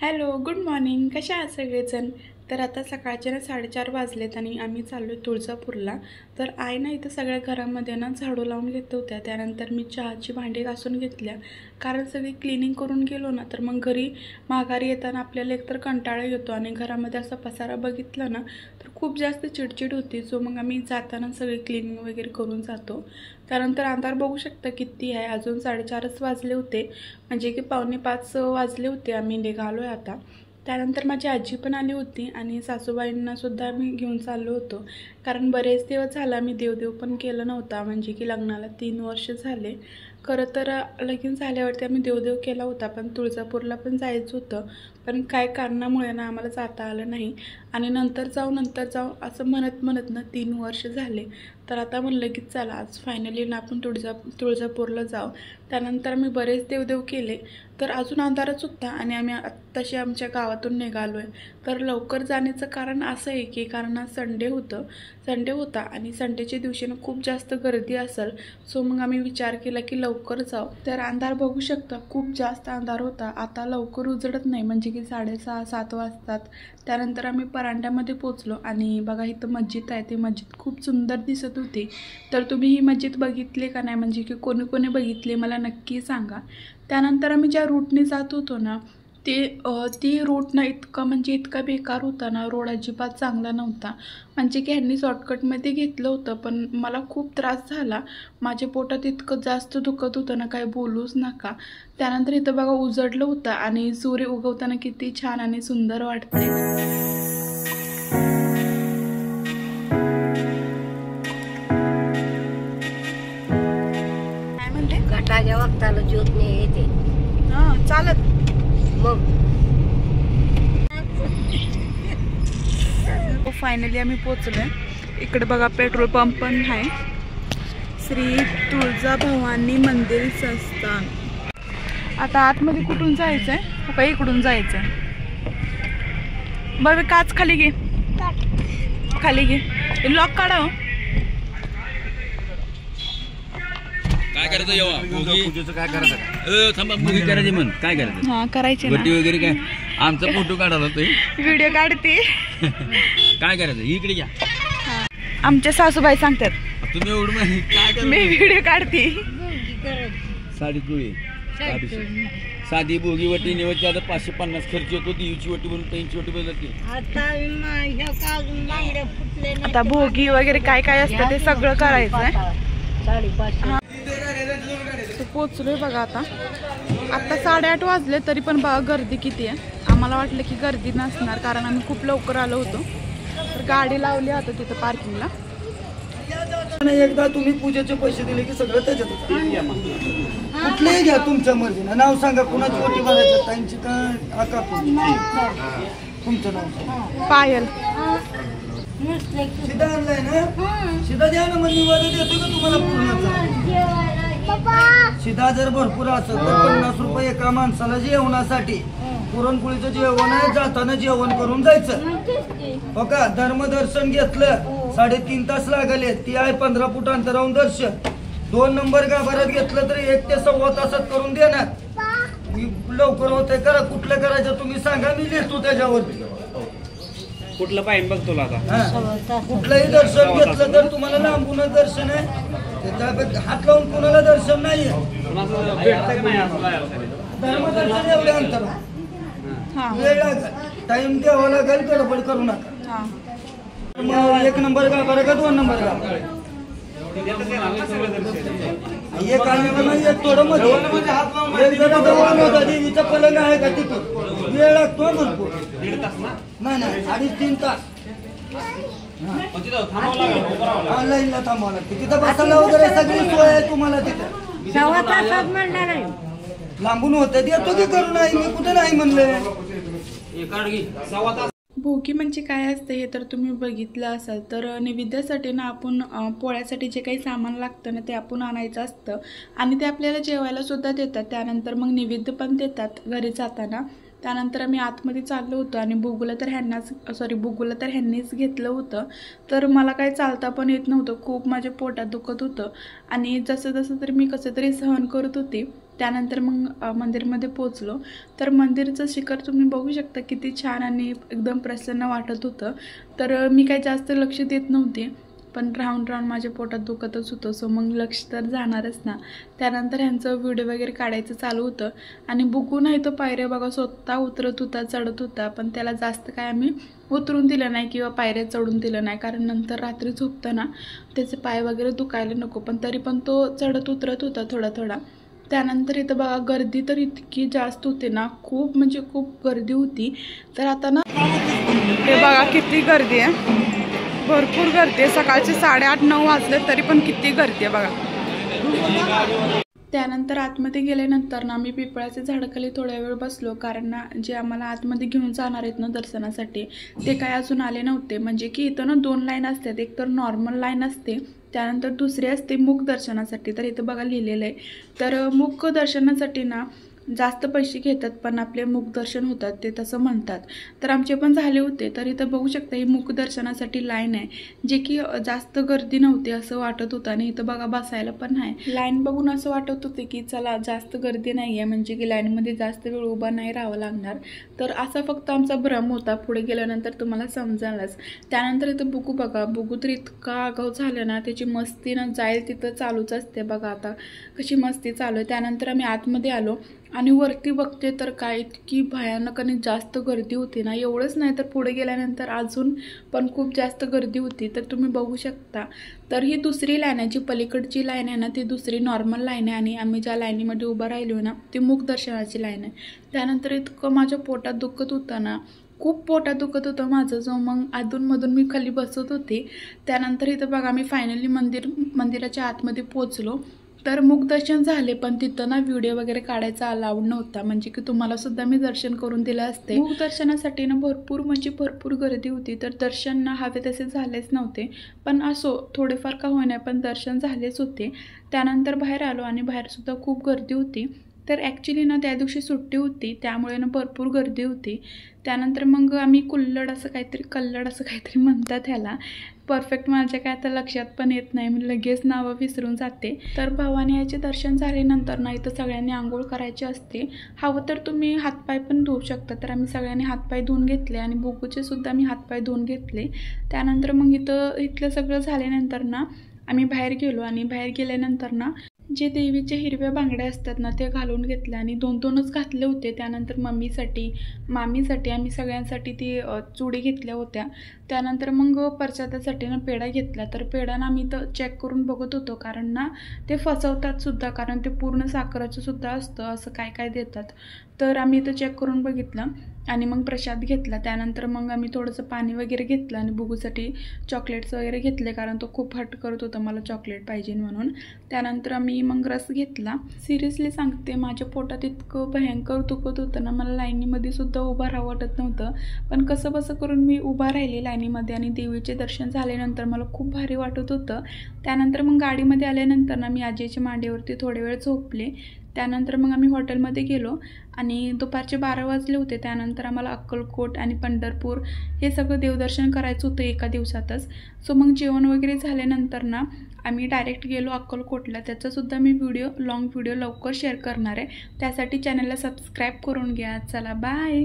Hello, good morning. कशा आहात सगळेजण? तर आता सकाळचे ना 4:30 वाजलेत आणि आम्ही चाललो आहे तुळजापूरला. तर आई ना इथं सगळ्या घरामध्ये ना झाडू लावून घेत होत्या. त्यानंतर मी चहाची भांडी घासून घेतल्या, कारण सगळी क्लिनिंग करून गेलो ना तर मग घरी माघारी येताना आपल्याला एकतर कंटाळा येतो आणि घरामध्ये असा पसारा बघितला ना तर खूप जास्त चिडचिड होती. सो मग आम्ही जाताना सगळी क्लिनिंग वगैरे करून जातो. त्यानंतर अंधार बघू शकता किती आहे, अजून 4:30च वाजले होते, म्हणजे की 4:45 वाजले होते. आम्ही निघालो आहे आता. त्यानंतर माझी आजी पण आली होती आणि सासूबाईंनासुद्धा मी घेऊन चाललो होतो, कारण बरेच दिवस झाला मी देवदेव पण केलं नव्हता. म्हणजे की लग्नाला 3 वर्ष झाले. खरं तर लगीन झाल्यावरती आम्ही देवदेव केला होता, पण तुळजापूरला पण जायचं होतं, पण काय कारणामुळे ना आम्हाला जाता आलं नाही. आणि नंतर जाऊ असं म्हणत ना 3 वर्ष झाले. तर आता म्हणलं की चला आज फायनली ना आपण तुळजापूरला जाऊ. त्यानंतर आम्ही बरेच देवदेव केले. तर अजून अंधारच होता आणि आम्ही आत्ताशी आमच्या गावातून निघालो आहे. तर लवकर जाण्याचं कारण असं आहे की कारण आज संडे होता आणि संडेच्या दिवशी ना खूप जास्त गर्दी असेल. सो मग आम्ही विचार केला की लवकर जाऊ. तर अंधार बघू शकता, खूप जास्त अंधार होता. आता लवकर उजडत नाही, म्हणजे की 6:30-7 वाजतात. त्यानंतर आम्ही परांड्यामध्ये पोचलो आणि बघा इथं मस्जिद आहे. ती मस्जिद खूप सुंदर दिसत होती. तर तुम्ही ही मस्जिद बघितली का नाही, म्हणजे की कोणी बघितली मला नक्की सांगा. त्यानंतर आम्ही ज्या रूटने जात होतो ना ती रूट ना इतका बेकार होता ना, रोड अजिबात चांगला नव्हता. म्हणजे की ह्यांनी शॉर्टकटमध्ये घेतलं होतं, पण मला खूप त्रास झाला. माझ्या पोटात इतकं जास्त दुखत होतं ना, काय बोलूच नका. त्यानंतर इथं बघा उजडलं होतं आणि सूर्य उगवताना किती छान आणि सुंदर वाटते. काय म्हणते? घाटाच्या वक्ताला ज्योत नाही येते. हां, चालत मग फायनली आम्ही पोचलोय. इकडे बघा पेट्रोल पंप पण आहे. श्री तुळजाभवानी मंदिर संस्थान. आता आतमध्ये कुठून जायचंय? का इकडून जायचंय? बघ काच खाली घे, खाली घे. लॉक काढा. काय करायचं येवा पूजेचं काय करायचं? थांबा, पूजा करायची म्हण. काय करायचं? हा करायचे वटी वगैरे काय? आमचा फोटो काढायला होतोय. व्हिडिओ काढते. काय करायचं? इकडे घ्या. आमच्या सासूबाई सांगतात. तुम्ही एवढं काय करा? मी व्हिडिओ काढते. साडी कुळी साधी बोगी वटी निवडची आता 550 खर्च येतो. देवीची वटी म्हणून 300 वटी बदलते. आता भोगी वगैरे काय काय असतं ते सगळं करायचंय. पोचलोय बघा. आता 8:30 वाजले, तरी पण बघा गर्दी किती आहे. आम्हाला वाटलं की गर्दी नसणार, कारण आम्ही खूप लवकर आलो होतो. तर गाडी लावली आता तिथं पार्किंगला. एकदा तुम्ही पूजेचे पैसे दिले की सगळं त्याच्यात कुठलेही घ्या तुमच्या मर्जीनं. नाव सांगा, कुणाची ओटी भरायची, ताईंची का आका? तुमचं नाव पायल. शिदा आणलाय ना? शिदा द्या ना, मग निवाद देतो का तुम्हाला पूर्णाचा? शिदा जर भरपूर असेल तर 50 रुपये एका माणसाला जेवणासाठी. पुरणपोळीचं जेवण आहे, जाताना जेवण करून जायचं. हो का? धर्मदर्शन घेतलं 3.5 तास लागले. ती आहे 15 फूट अंतरावून दर्शन. 2 नंबर गाभाऱ्यात घेतलं तर 1 ते 1.25 तासात करून देणार. लवकर होतंय. करा, कुठलं करायचं तुम्ही सांगा, मी लिहितो त्याच्यावरती. कुठलं पाहिजे बघ तुला आता. कुठलंही दर्शन घेतलं तर तुम्हाला लांबूनच दर्शन आहे. हात लावून कोणाला दर्शन नाहीये. धर्मदर्शन एवढे अंतर वेळ लागेल, टाइम द्यावा लागेल. गडबड करू नका. मग 1 नंबर गाभारा का 2 नंबर गाभारा? एक आलेलं नाही, एक थोडं मध्ये. एक जण जवळ होता, देवीचा पलंग आहे का तिथं? वेळ लागतो भरपूर. नाही 2.5-3 तास लाईनला थांबावं लागते. तिथं बसायला वगैरे सगळी सोय आहे तुम्हाला. तिथं 1.25 तासात म्हणणार आहे. लांबून होतं देतो की करू नाही, मी कुठे नाही म्हणलं. भोगी म्हणजे काय असतं हे तर तुम्ही बघितलं असाल. तर नैवेद्यासाठी ना आपण पोळ्यासाठी जे काही सामान लागतं ना ते आपण आणायचं असतं आणि ते आपल्याला जेवायला सुद्धा देतात. त्यानंतर मग नैवेद्य पण देतात घरी जाताना. त्यानंतर आम्ही आतमध्ये चाललो होतो आणि बुगुला तर ह्यांनीच घेतलं होतं. तर मला काही चालता पण येत नव्हतं, खूप माझ्या पोटात दुखत होतं आणि जसं तरी मी कसं तरी सहन करत होते. त्यानंतर मग मंदिरमध्ये पोचलो. तर मंदिरचं शिखर तुम्ही बघू शकता किती छान आणि एकदम प्रसन्न वाटत होतं. तर मी काही जास्त लक्ष देत नव्हते, पण राहून माझ्या पोटात दुखतच होतं. सो मग लक्ष तर जाणारच ना. त्यानंतर ह्यांचं व्हिडिओ वगैरे काढायचं चालू होतं आणि बुकू नाही तो पायऱ्या बघा स्वतः उतरत होता, चढत होता. पण त्याला जास्त काय आम्ही उतरून दिलं नाही किंवा पायऱ्या चढून दिलं नाही, कारण नंतर रात्री झोपताना त्याचे पाय वगैरे दुखायला नको. पण तरी पण तो चढत उतरत होता थोडा थोडा. त्यानंतर इथं बघा गर्दी तर इतकी जास्त होती ना, खूप म्हणजे खूप गर्दी होती. तर आता ना हे बघा किती गर्दी आहे, भरपूर गर्दी आहे. सकाळचे 8:30-9 वाजले तरी पण किती गर्दी आहे बघा. त्यानंतर आतमध्ये गेल्यानंतर ना आम्ही पिपळाच्या झाडाखाली थोड्या वेळ बसलो, कारण ना जे आम्हाला आतमध्ये घेऊन जाणार आहेत ना दर्शनासाठी ते काय अजून आले नव्हते. म्हणजे की इथं ना 2 लाईन असतात, एक तर नॉर्मल लाईन असते, त्यानंतर दुसरी असते मुख दर्शनासाठी. तर इथं बघा लिहिलेलं आहे. तर मुख दर्शनासाठी ना जास्त पैसे घेतात, पण आपले मुखदर्शन होतात ते तसं म्हणतात. तर आमचे पण झाले होते. तर इथं बघू शकता ही मुखदर्शनासाठी लाईन आहे, जे की जास्त गर्दी नव्हती असं वाटत होतं. आणि इथं बघा बसायला पण आहे. लाईन बघून असं वाटत होते की चला जास्त गर्दी नाही आहे, म्हणजे की लाईनमध्ये जास्त वेळ उभा नाही राहावं लागणार. तर असा फक्त आमचा भ्रम होता, पुढे गेल्यानंतर तुम्हाला समजालच. त्यानंतर इथं बुगू बघा, बुगू तर इतका आगाऊ झालं ना, त्याची मस्ती ना जाईल तिथं चालूच असते. बघा आता कशी मस्ती चालू आहे. त्यानंतर आम्ही आतमध्ये आलो आणि वरती बघते तर काय इतकी भयानक आणि जास्त गर्दी होती ना. एवढंच नाही तर पुढे गेल्यानंतर अजून पण खूप जास्त गर्दी होती. तर तुम्ही बघू शकता. तर ही दुसरी लाईन आहे, जी पलीकडची लाईन आहे ना ती दुसरी नॉर्मल लाईन आहे, आणि आम्ही ज्या लाईनीमध्ये उभं राहिलो ना ती मुखदर्शनाची लाईन आहे. त्यानंतर इतकं माझ्या पोटात दुखत होतं ना, खूप पोटात दुखत होतं माझं. जो मग अधूनमधून मी खाली बसत होते. त्यानंतर इथं बघा आम्ही फायनली मंदिराच्या आतमध्ये पोचलो. तर मुखदर्शन झाले, पण तिथं ना व्हिडिओ वगैरे काढायचा अलाउड नव्हता, म्हणजे की तुम्हाला सुद्धा मी दर्शन करून दिलं असते. मुखदर्शनासाठी ना भरपूर गर्दी होती. तर दर्शन ना हवे तसे झालेच नव्हते, पण असो थोडेफार का होईना पण दर्शन झालेच होते. त्यानंतर बाहेर आलो आणि बाहेरसुद्धा खूप गर्दी होती. तर ॲक्च्युली ना त्या दिवशी सुट्टी होती, त्यामुळे ना भरपूर गर्दी होती. त्यानंतर मग आम्ही कल्लड असं काहीतरी म्हणतात ह्याला, परफेक्ट माझ्या काय आता लक्षात पण येत नाही, मी लगेच नावं विसरून जाते. तर भवानी याचे दर्शन झाल्यानंतर ना इथं सगळ्यांनी आंघोळ करायची असते. हवं तर तुम्ही हातपाय पण धुवू शकता. तर आम्ही सगळ्यांनी हातपाय धुवून घेतले आणि बुगूचे सुद्धा मी हातपाय धुवून घेतले. त्यानंतर मग इथलं सगळं झाल्यानंतर ना आम्ही बाहेर गेलो, आणि बाहेर गेल्यानंतर ना जे देवीचे हिरव्या बांगड्या असतात ना ते घालून घेतले, आणि 2-2च घातले होते. त्यानंतर मम्मीसाठी मामीसाठी आम्ही सगळ्यांसाठी ती चुडी घेतल्या होत्या. त्यानंतर मग प्रसादासाठी ना पेढा घेतला. तर पेढा ना आम्ही तर चेक करून बघत होतो, कारण ना ते फसवतात सुद्धा, कारण ते पूर्ण साखरेचं सुद्धा असतं, असं काय काय देतात. तर आम्ही इथं चेक करून बघितलं आणि मग प्रसाद घेतला. त्यानंतर मग आम्ही थोडंसं पाणी वगैरे घेतलं आणि बुगूसाठी चॉकलेट्स वगैरे घेतले, कारण तो खूप हट करत होता मला चॉकलेट पाहिजे म्हणून. त्यानंतर आम्ही मग रस घेतला. सिरियसली सांगते, माझ्या पोटात इतकं भयंकर दुखत होतं ना, मला लाईनीमध्ये सुद्धा उभं राहावं वाटत नव्हतं. पण कसं बसं करून मी उभा राहिली लाईनीमध्ये, आणि देवीचे दर्शन झाल्यानंतर मला खूप भारी वाटत होतं. त्यानंतर मग गाडीमध्ये आल्यानंतर ना मी आजीच्या मांडीवरती थोडे वेळ झोपले. त्यानंतर मग आम्ही हॉटेलमध्ये गेलो आणि दुपारचे 12 वाजले होते. त्यानंतर आम्हाला अक्कलकोट आणि पंढरपूर हे सगळं देवदर्शन करायचं होतं एका दिवसातच. सो मग जेवण वगैरे झाल्यानंतर ना आम्ही डायरेक्ट गेलो अक्कलकोटला. त्याचासुद्धा मी लॉंग व्हिडिओ लवकर शेअर करणार आहे. त्यासाठी चॅनलला सबस्क्राईब करून घ्या. चला बाय.